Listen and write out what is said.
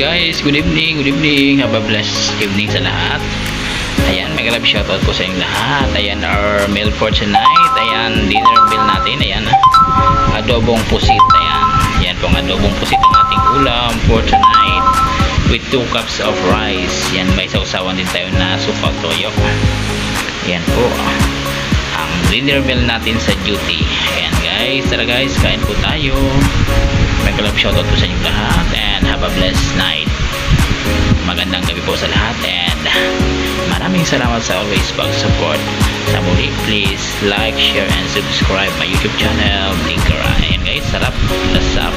Guys, good evening, have a blessed evening sa lahat. Ayan, mega love shoutout po sa inyong lahat. Ayan, our meal for tonight. Ayan, dinner meal natin. Ayan, adobong pusit. Ayan, yan pong adobong pusit ang ating ulam for tonight with 2 cups of rice. Yan, may sausawan din tayo na supag toyo. Ayan po ang dinner meal natin sa duty. Ayan guys, tara guys, kain po tayo. Mega love shoutout po sa inyong lahat and have a blessed night. Magandang gabi po sa lahat and maraming salamat sa always pag-support. Sa muli, please like, share and subscribe my YouTube channel. Ayan guys, sarap, lasap.